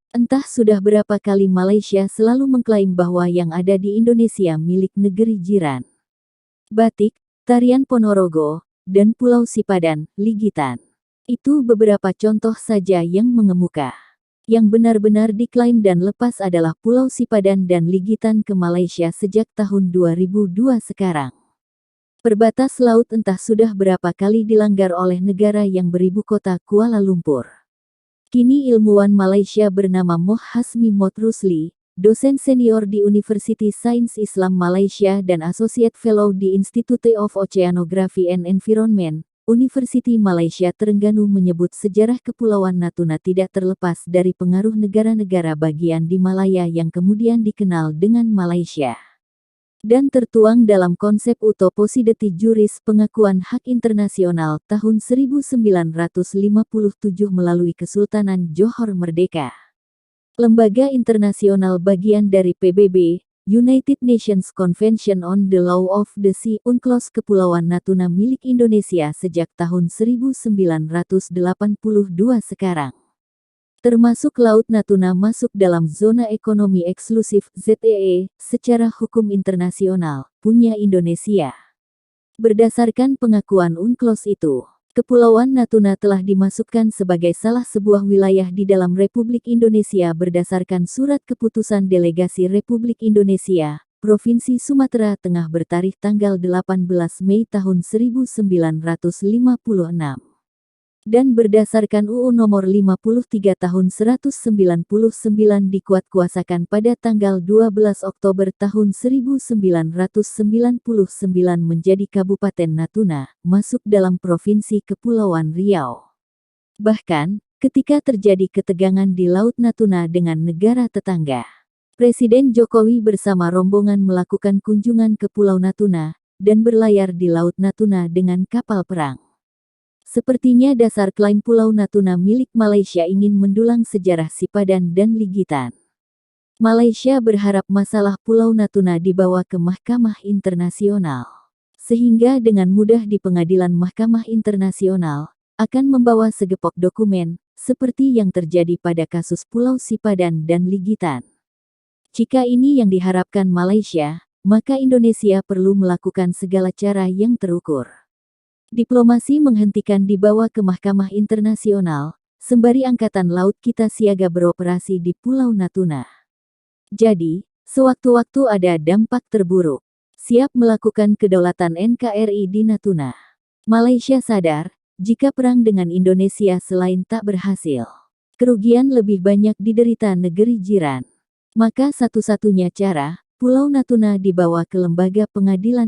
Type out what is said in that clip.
Entah sudah berapa kali Malaysia selalu mengklaim bahwa yang ada di Indonesia milik negeri jiran. Batik, tarian Ponorogo, dan Pulau Sipadan, Ligitan. Itu beberapa contoh saja yang mengemuka. Yang benar-benar diklaim dan lepas adalah Pulau Sipadan dan Ligitan ke Malaysia sejak tahun 2002 sekarang. Perbatas laut entah sudah berapa kali dilanggar oleh negara yang beribu kota Kuala Lumpur. Kini ilmuwan Malaysia bernama Moh Hasmi Mot Rusli, dosen senior di University Sains Islam Malaysia dan Associate Fellow di Institute of Oceanography and Environment, University Malaysia Terengganu menyebut sejarah Kepulauan Natuna tidak terlepas dari pengaruh negara-negara bagian di Malaya yang kemudian dikenal dengan Malaysia. Dan tertuang dalam konsep Utoposideti Juris Pengakuan Hak Internasional tahun 1957 melalui Kesultanan Johor Merdeka. Lembaga internasional bagian dari PBB, United Nations Convention on the Law of the Sea UNCLOS Kepulauan Natuna milik Indonesia sejak tahun 1982 sekarang. Termasuk Laut Natuna masuk dalam zona ekonomi eksklusif ZEE secara hukum internasional punya Indonesia. Berdasarkan pengakuan UNCLOS itu, Kepulauan Natuna telah dimasukkan sebagai salah sebuah wilayah di dalam Republik Indonesia berdasarkan surat keputusan Delegasi Republik Indonesia, Provinsi Sumatera Tengah bertarikh tanggal 18 Mei tahun 1956. Dan berdasarkan UU Nomor 53 Tahun 1999 dikuatkuasakan pada tanggal 12 Oktober tahun 1999 menjadi Kabupaten Natuna, masuk dalam Provinsi Kepulauan Riau. Bahkan, ketika terjadi ketegangan di Laut Natuna dengan negara tetangga, Presiden Jokowi bersama rombongan melakukan kunjungan ke Pulau Natuna, dan berlayar di Laut Natuna dengan kapal perang. Sepertinya dasar klaim Pulau Natuna milik Malaysia ingin mendulang sejarah Sipadan dan Ligitan. Malaysia berharap masalah Pulau Natuna dibawa ke Mahkamah Internasional. Sehingga dengan mudah di pengadilan Mahkamah Internasional, akan membawa segepok dokumen, seperti yang terjadi pada kasus Pulau Sipadan dan Ligitan. Jika ini yang diharapkan Malaysia, maka Indonesia perlu melakukan segala cara yang terukur. Diplomasi menghentikan dibawa ke Mahkamah Internasional, sembari Angkatan Laut kita siaga beroperasi di Pulau Natuna. Jadi, sewaktu-waktu ada dampak terburuk, siap melakukan kedaulatan NKRI di Natuna. Malaysia sadar, jika perang dengan Indonesia selain tak berhasil, kerugian lebih banyak diderita negeri jiran. Maka satu-satunya cara, Pulau Natuna dibawa ke lembaga pengadilan